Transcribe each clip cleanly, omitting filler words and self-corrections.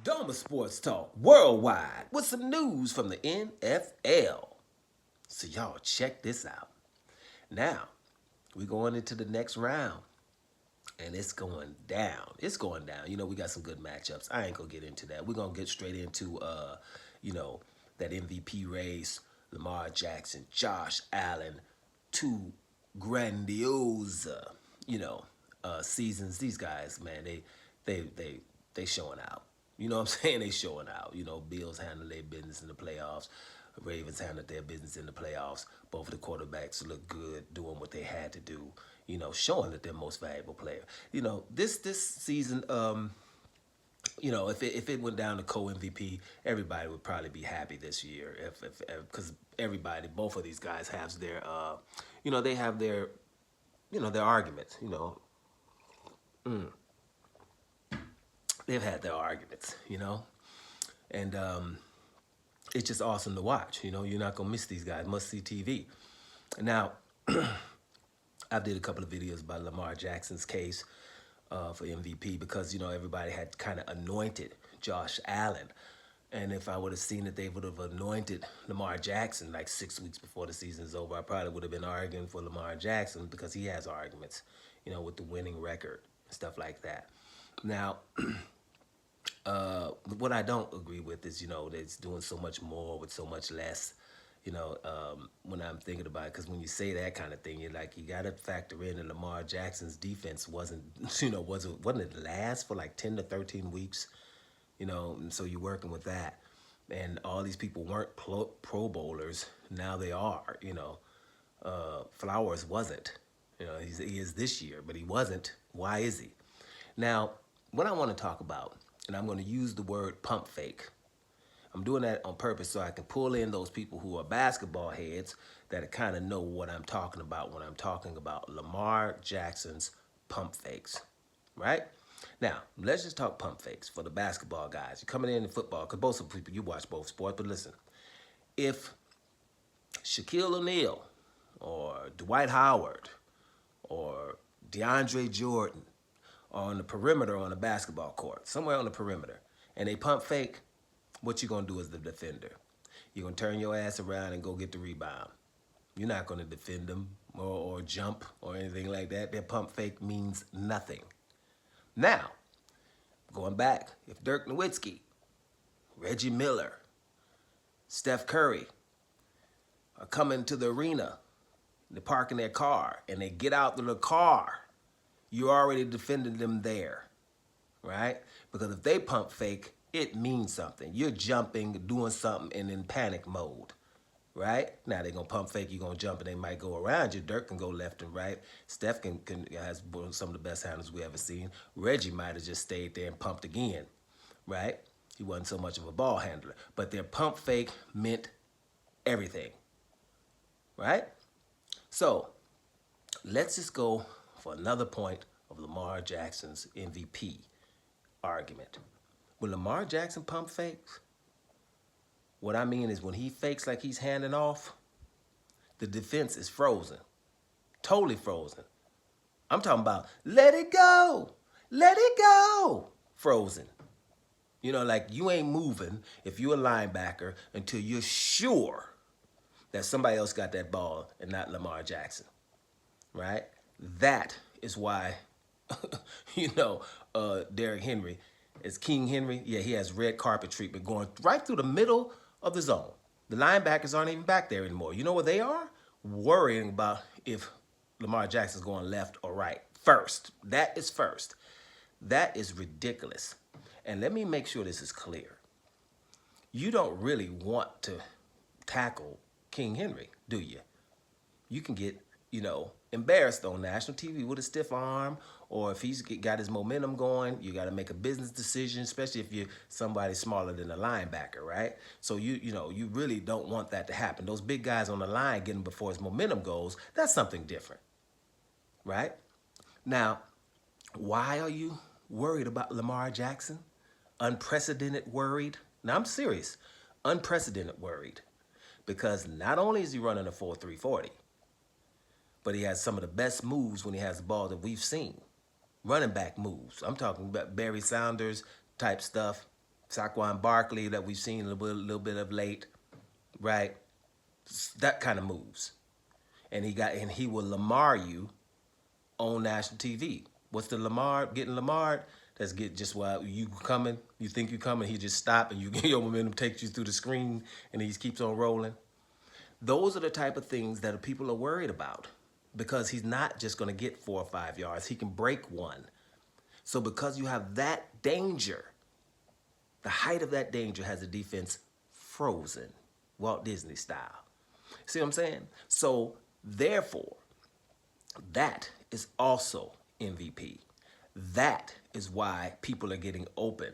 Doma Sports Talk worldwide with some news from the NFL. So y'all check this out. Now, we're going into the next round. And it's going down. It's going down. You know, we got some good matchups. I ain't gonna get into that. We're gonna get straight into that MVP race. Lamar Jackson, Josh Allen, two grandiose, seasons. These guys, man, they showing out. You know what I'm saying? They showing out. You know, Bills handle their business in the playoffs. Ravens handled their business in the playoffs. Both of the quarterbacks look good, doing what they had to do. You know, showing that they're most valuable player. You know, this season, if it went down to co-MVP, everybody would probably be happy this year. Because everybody, both of these guys have their, they have their, their arguments. They've had their arguments. And it's just awesome to watch. You're not gonna miss these guys. Must see TV. Now, I did a couple of videos about Lamar Jackson's case for MVP because everybody had kind of anointed Josh Allen, and if I would have seen that they would have anointed Lamar Jackson like 6 weeks before the season is over, I probably would have been arguing for Lamar Jackson because he has arguments, with the winning record and stuff like that. Now. What I don't agree with is, that it's doing so much more with so much less, when I'm thinking about it. Because when you say that kind of thing, you got to factor in that Lamar Jackson's defense wasn't it last for like 10 to 13 weeks, and so you're working with that. And all these people weren't pro bowlers. Now they are, Flowers wasn't, he is this year, but he wasn't. Why is he? Now, what I want to talk about, and I'm going to use the word pump fake. I'm doing that on purpose so I can pull in those people who are basketball heads that kind of know what I'm talking about when I'm talking about Lamar Jackson's pump fakes, right? Now, let's just talk pump fakes for the basketball guys. You're coming in football, because both of people, you watch both sports, but listen. If Shaquille O'Neal or Dwight Howard or DeAndre Jordan on the perimeter on the basketball court, somewhere on the perimeter, and they pump fake, what you gonna do as the defender? You're gonna turn your ass around and go get the rebound. You're not gonna defend them or jump or anything like that. Their pump fake means nothing. Now, going back, if Dirk Nowitzki, Reggie Miller, Steph Curry are coming to the arena, they're parking their car, and they get out of the car, you already defended them there, right? Because if they pump fake, it means something. You're jumping, doing something, and in panic mode, right? Now they're gonna pump fake, you're gonna jump, and they might go around you. Dirk can go left and right. Steph has some of the best handles we ever seen. Reggie might have just stayed there and pumped again, right? He wasn't so much of a ball handler, but their pump fake meant everything, right? So let's just go for another point of Lamar Jackson's MVP argument. When Lamar Jackson pump fakes, what I mean is when he fakes like he's handing off, the defense is frozen, totally frozen. I'm talking about let it go, frozen. Like you ain't moving if you're a linebacker until you're sure that somebody else got that ball and not Lamar Jackson, right? That is why, Derrick Henry is King Henry. Yeah, he has red carpet treatment going right through the middle of the zone. The linebackers aren't even back there anymore. You know what they are? Worrying about if Lamar Jackson's going left or right. First. That is first. That is ridiculous. And let me make sure this is clear. You don't really want to tackle King Henry, do you? You can get, embarrassed on national TV with a stiff arm, or if he's got his momentum going, you got to make a business decision, especially if you're somebody smaller than a linebacker, right? So you really don't want that to happen. Those big guys on the line getting before his momentum goes, that's something different, right? Now, why are you worried about Lamar Jackson? Unprecedented worried? Now, I'm serious. Unprecedented worried. Because not only is he running a 4.3 40, but he has some of the best moves when he has the ball that we've seen. Running back moves. I'm talking about Barry Sanders type stuff. Saquon Barkley that we've seen a little bit of late, right? That kind of moves. And he will Lamar you on national TV. What's the Lamar getting Lamar? That's get just while you coming, you think you coming, he just stop and you get your momentum takes you through the screen and he keeps on rolling. Those are the type of things that people are worried about because he's not just going to get 4 or 5 yards. He can break one. So because you have that danger, the height of that danger has the defense frozen, Walt Disney style. See what I'm saying? So therefore, that is also MVP. That is why people are getting open.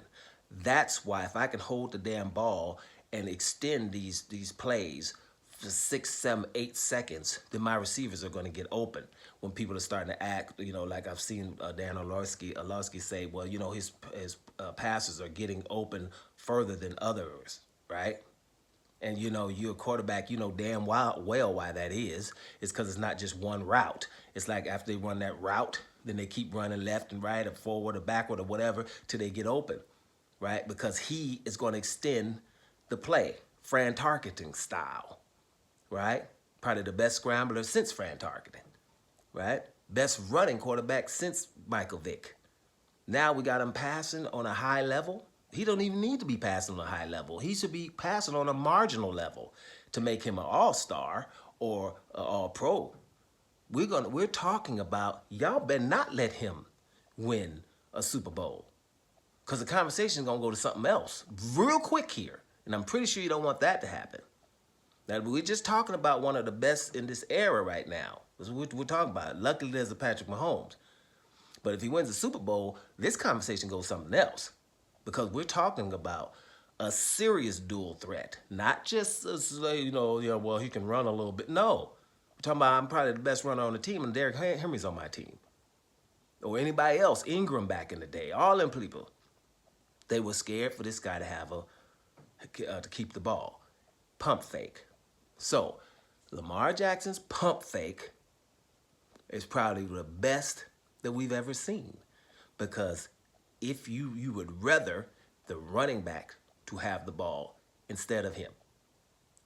That's why if I can hold the damn ball and extend these plays for 6, 7, 8 seconds, then my receivers are going to get open. When people are starting to act, like I've seen Dan Orlovsky say, well, his passes are getting open further than others, right? And you're a quarterback, damn well why that is. It's because it's not just one route. It's like after they run that route, then they keep running left and right or forward or backward or whatever till they get open, right? Because he is going to extend the play, Fran Tarkenton style, right? Probably the best scrambler since Fran Tarkenton, right? Best running quarterback since Michael Vick. Now we got him passing on a high level. He don't even need to be passing on a high level. He should be passing on a marginal level to make him an all-star or an all-pro. We're talking about y'all better not let him win a Super Bowl. Because the conversation is going to go to something else real quick here. And I'm pretty sure you don't want that to happen. Now, we're just talking about one of the best in this era right now. That's what we're talking about. Luckily, there's a Patrick Mahomes. But if he wins the Super Bowl, this conversation goes something else. Because we're talking about a serious dual threat. Not just, well, he can run a little bit. No. We're talking about I'm probably the best runner on the team, and Derrick Henry's on my team. Or anybody else, Ingram back in the day, all them people. They were scared for this guy to have to keep the ball. Pump fake. So, Lamar Jackson's pump fake is probably the best that we've ever seen. Because if you would rather the running back to have the ball instead of him,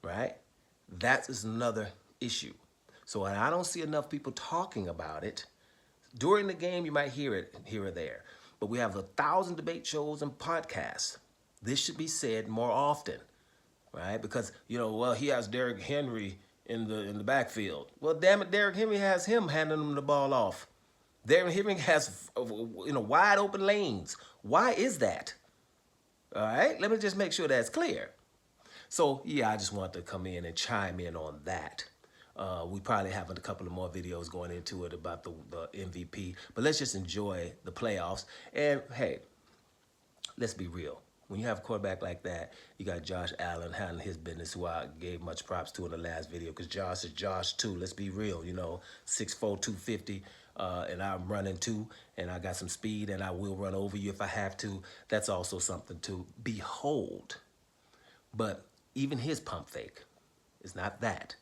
right? That is another issue. So when I don't see enough people talking about it, during the game you might hear it here or there, but we have 1,000 debate shows and podcasts. This should be said more often, right? Because, well, he has Derrick Henry in the backfield. Well, damn it, Derrick Henry has him handing him the ball off. Derrick Henry has wide open lanes. Why is that? All right, let me just make sure that's clear. So yeah, I just wanted to come in and chime in on that. We probably have a couple of more videos going into it about the MVP, but let's just enjoy the playoffs. And hey, let's be real. When you have a quarterback like that, you got Josh Allen handling his business, who I gave much props to in the last video, because Josh is Josh too. Let's be real, 6'4", 250, and I'm running too, and I got some speed, and I will run over you if I have to. That's also something to behold. But even his pump fake is not that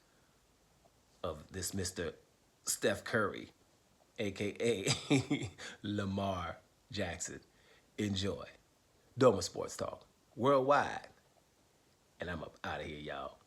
of this Mr. Steph Curry, a.k.a. Lamar Jackson. Enjoy. Doma Sports Talk worldwide. And I'm up out of here, y'all.